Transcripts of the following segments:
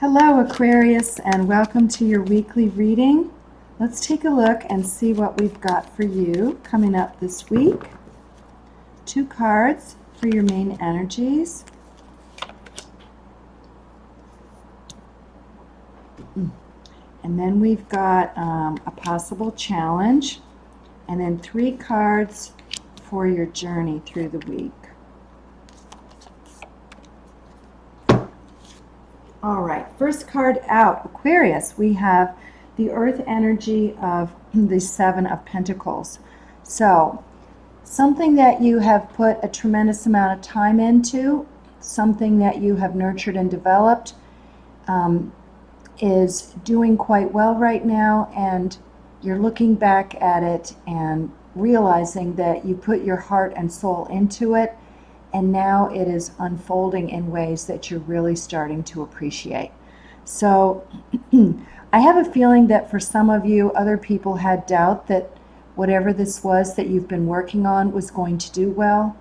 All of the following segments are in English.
Hello Aquarius, and welcome to your weekly reading. Let's take a look and see what we've got for you coming up this week. 2 cards for your main energies. And then we've got a possible challenge, and then 3 cards for your journey through the week. All right, first card out, Aquarius. We have the earth energy of the 7 of Pentacles. So, something that you have put a tremendous amount of time into, something that you have nurtured and developed, is doing quite well right now, and you're looking back at it and realizing that you put your heart and soul into it, and now it is unfolding in ways that you're really starting to appreciate. So I have a feeling that for some of you, other people had doubt that whatever this was that you've been working on was going to do well.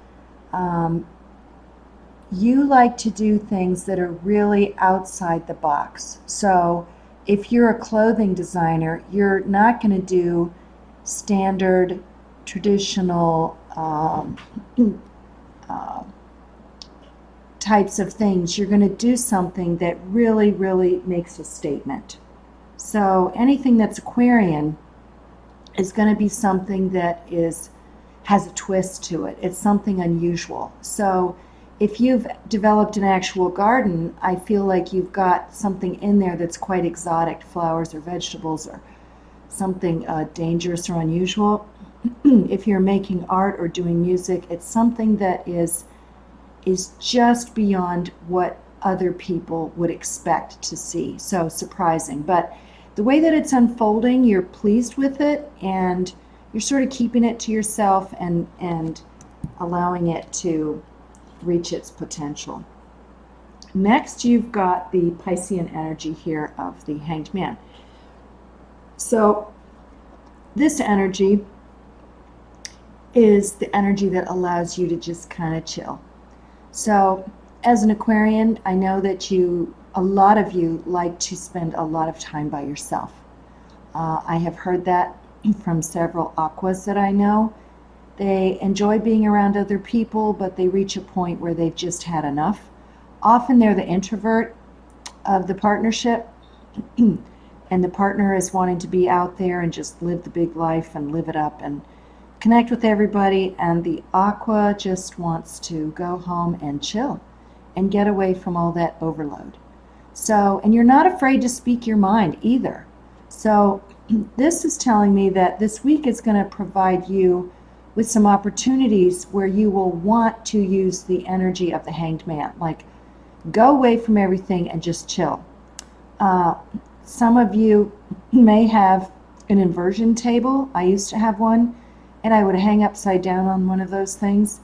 You like to do things that are really outside the box. So if you're a clothing designer, you're not going to do standard, traditional types of things. You're going to do something that really, really makes a statement. So anything that's Aquarian is going to be something that has a twist to it. It's something unusual. So if you've developed an actual garden, I feel like you've got something in there that's quite exotic, flowers or vegetables or something dangerous or unusual. If you're making art or doing music, it's something that is just beyond what other people would expect to see. So surprising. But the way that it's unfolding, you're pleased with it, and you're sort of keeping it to yourself and allowing it to reach its potential. Next, you've got the Piscean energy here of the Hanged Man. So this energy is the energy that allows you to just kind of chill. So as an Aquarian, I know that a lot of you like to spend a lot of time by yourself. I have heard that from several Aquas that I know. They enjoy being around other people, but they reach a point where they've just had enough. Often they're the introvert of the partnership, and the partner is wanting to be out there and just live the big life and live it up and connect with everybody, and the Aqua just wants to go home and chill and get away from all that overload. So, and you're not afraid to speak your mind either. So this is telling me that this week is going to provide you with some opportunities where you will want to use the energy of the Hanged Man. Like, go away from everything and just chill. Some of you may have an inversion table. I used to have one, and I would hang upside down on one of those things.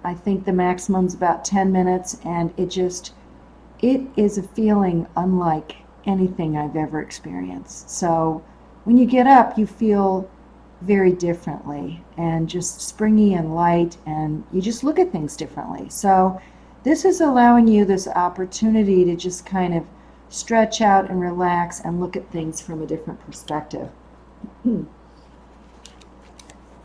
I think the maximum's about 10 minutes, and it is a feeling unlike anything I've ever experienced. So when you get up, you feel very differently and just springy and light, and you just look at things differently. So this is allowing you this opportunity to just kind of stretch out and relax and look at things from a different perspective.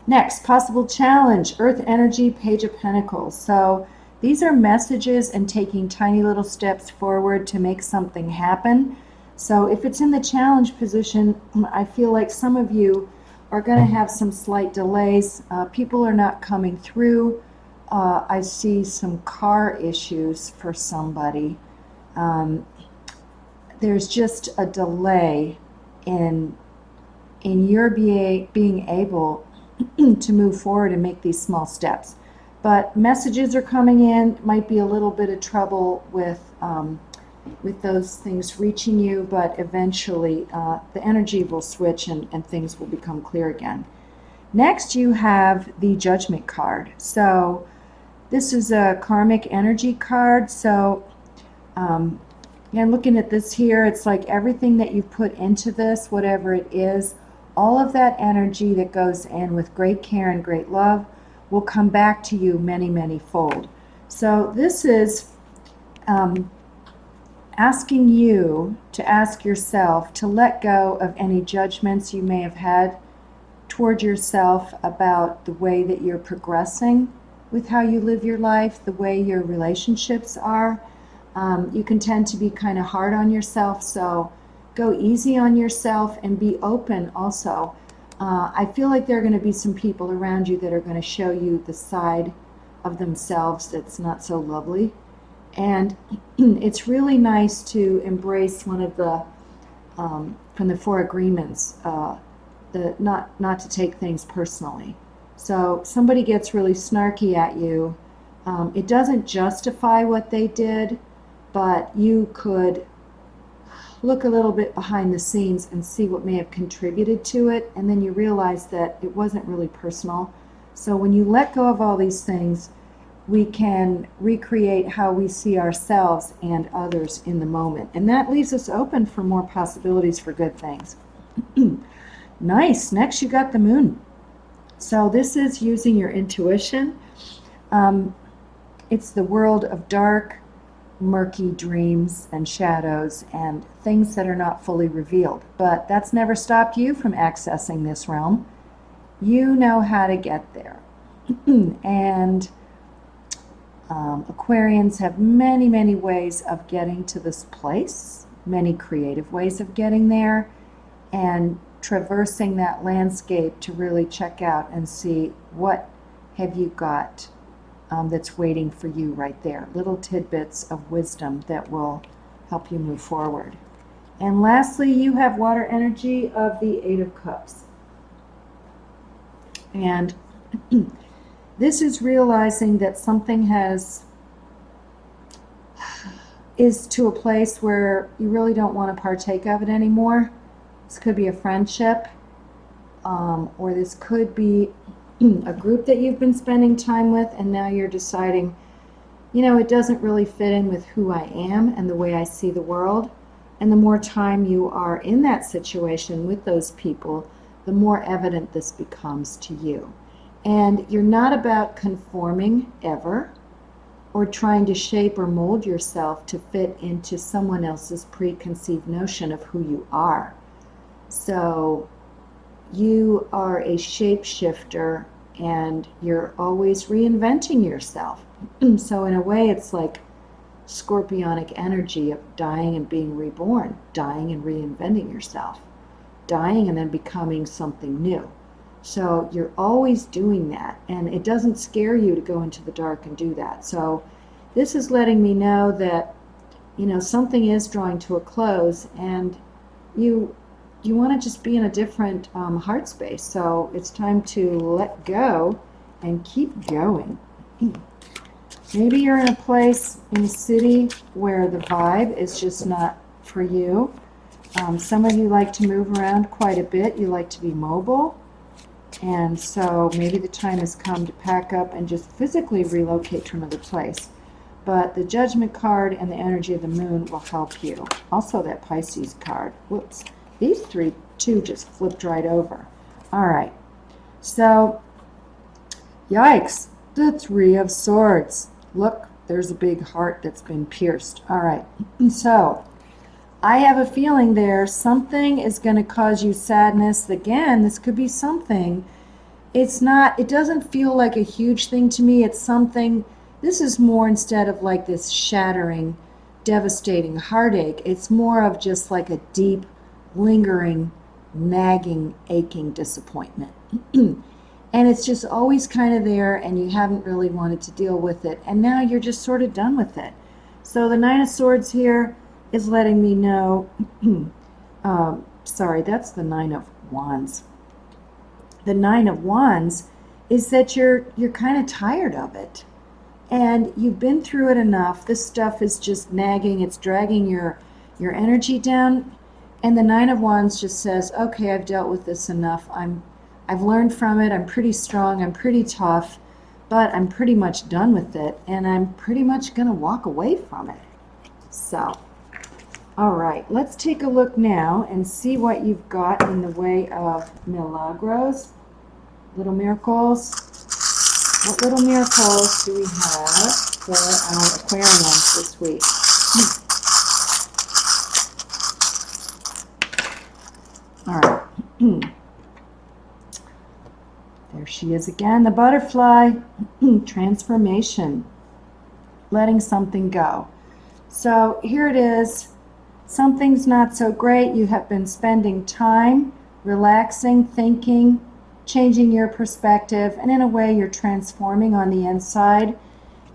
Next, possible challenge, Earth Energy, Page of Pentacles. So these are messages and taking tiny little steps forward to make something happen. So if it's in the challenge position, I feel like some of you are going to have some slight delays. People are not coming through. I see some car issues for somebody. There's just a delay in your being able to move forward and make these small steps. But messages are coming in. Might be a little bit of trouble with those things reaching you, but eventually the energy will switch and things will become clear again. Next, you have the Judgment card. So this is a karmic energy card. So and looking at this here, it's like everything that you've put into this, whatever it is, all of that energy that goes in with great care and great love will come back to you many, many fold. So this is asking you to ask yourself to let go of any judgments you may have had toward yourself about the way that you're progressing with how you live your life, the way your relationships are. You can tend to be kind of hard on yourself, so go easy on yourself and be open also. I feel like there are going to be some people around you that are going to show you the side of themselves that's not so lovely. And it's really nice to embrace one of the, from the Four Agreements, not to take things personally. So somebody gets really snarky at you. It doesn't justify what they did, but you could look a little bit behind the scenes and see what may have contributed to it, and then you realize that it wasn't really personal. So when you let go of all these things, we can recreate how we see ourselves and others in the moment. And that leaves us open for more possibilities for good things. Nice. Next, you got the moon. So this is using your intuition. It's the world of dark, murky dreams and shadows and things that are not fully revealed. But that's never stopped you from accessing this realm. You know how to get there. And Aquarians have many, many ways of getting to this place, many creative ways of getting there, and traversing that landscape to really check out and see what have you got that's waiting for you right there. Little tidbits of wisdom that will help you move forward. And lastly, you have water energy of the Eight of Cups. And this is realizing that something is to a place where you really don't want to partake of it anymore. This could be a friendship, or this could be a group that you've been spending time with, and now you're deciding, you know, it doesn't really fit in with who I am and the way I see the world. And the more time you are in that situation with those people, the more evident this becomes to you. And you're not about conforming ever, or trying to shape or mold yourself to fit into someone else's preconceived notion of who you are. So you are a shapeshifter, and you're always reinventing yourself. So in a way, it's like scorpionic energy of dying and being reborn, dying and reinventing yourself, dying and then becoming something new. So you're always doing that, and it doesn't scare you to go into the dark and do that. So this is letting me know that, you know, something is drawing to a close, and you want to just be in a different heart space. So it's time to let go and keep going. Maybe you're in a place in a city where the vibe is just not for you. Some of you like to move around quite a bit. You like to be mobile. And so maybe the time has come to pack up and just physically relocate to another place. But the Judgment card and the energy of the moon will help you. Also that Pisces card. Whoops. These two just flipped right over. All right. So, yikes. The Three of Swords. Look, there's a big heart that's been pierced. All right. So, I have a feeling there something is going to cause you sadness. Again, this could be something. It doesn't feel like a huge thing to me. It's something, this is more instead of like this shattering, devastating heartache. It's more of just like a deep, lingering, nagging, aching disappointment. And it's just always kind of there, and you haven't really wanted to deal with it. And now you're just sort of done with it. So the Nine of Swords here is letting me know, sorry, that's the Nine of Wands. The Nine of Wands is that you're kind of tired of it. And you've been through it enough. This stuff is just nagging. It's dragging your energy down. And the Nine of Wands just says, okay, I've dealt with this enough. I've learned from it. I'm pretty strong. I'm pretty tough. But I'm pretty much done with it. And I'm pretty much going to walk away from it. So, all right. Let's take a look now and see what you've got in the way of Milagros. Little miracles. What little miracles do we have for our Aquarians this week? she is again, the butterfly. Transformation, letting something go. So here it is. Something's not so great. You have been spending time relaxing, thinking, changing your perspective, and in a way you're transforming on the inside.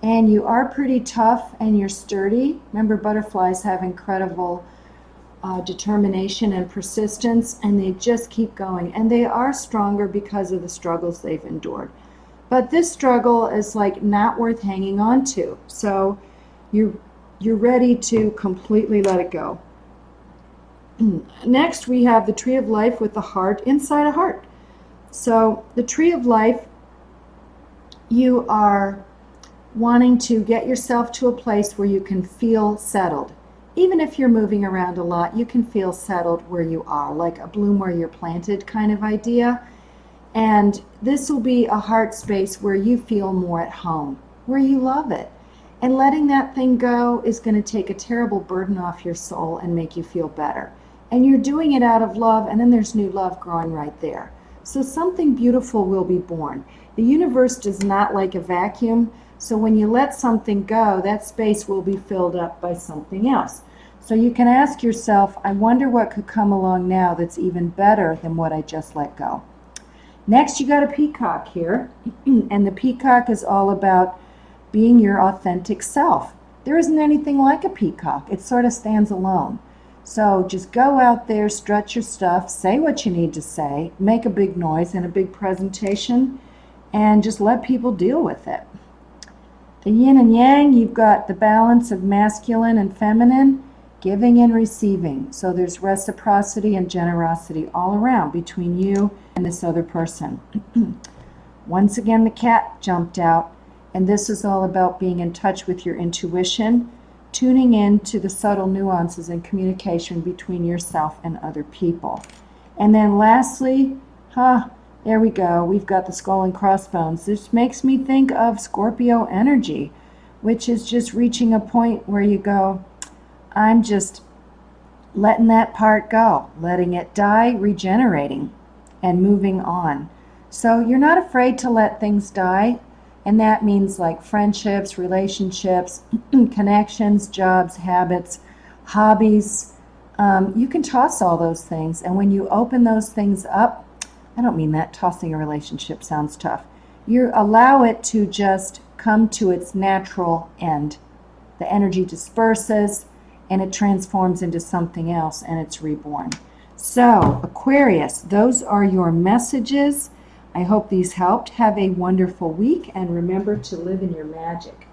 And you are pretty tough and you're sturdy. Remember, butterflies have incredible determination and persistence, and they just keep going. And they are stronger because of the struggles they've endured. But this struggle is like not worth hanging on to. So you're ready to completely let it go. Next, we have the Tree of Life with the heart inside a heart. So the Tree of Life, you are wanting to get yourself to a place where you can feel settled. Even if you're moving around a lot, you can feel settled where you are, like a bloom where you're planted kind of idea. And this will be a heart space where you feel more at home, where you love it. And letting that thing go is going to take a terrible burden off your soul and make you feel better. And you're doing it out of love, and then there's new love growing right there. So something beautiful will be born. The universe does not like a vacuum, so when you let something go, that space will be filled up by something else. So you can ask yourself, I wonder what could come along now that's even better than what I just let go. Next, you got a peacock here, and the peacock is all about being your authentic self. There isn't anything like a peacock. It sort of stands alone. So just go out there, strut your stuff, say what you need to say, make a big noise and a big presentation, and just let people deal with it. The yin and yang, you've got the balance of masculine and feminine, giving and receiving. So there's reciprocity and generosity all around between you and this other person. Once again, the cat jumped out, and this is all about being in touch with your intuition, tuning in to the subtle nuances in communication between yourself and other people. And then lastly, there we go. We've got the skull and crossbones. This makes me think of Scorpio energy, which is just reaching a point where you go, I'm just letting that part go, letting it die, regenerating, and moving on. So you're not afraid to let things die, and that means like friendships, relationships, connections, jobs, habits, hobbies. You can toss all those things, and when you open those things up, I don't mean that tossing a relationship sounds tough. You allow it to just come to its natural end. The energy disperses and it transforms into something else and it's reborn. So, Aquarius, those are your messages. I hope these helped. Have a wonderful week and remember to live in your magic.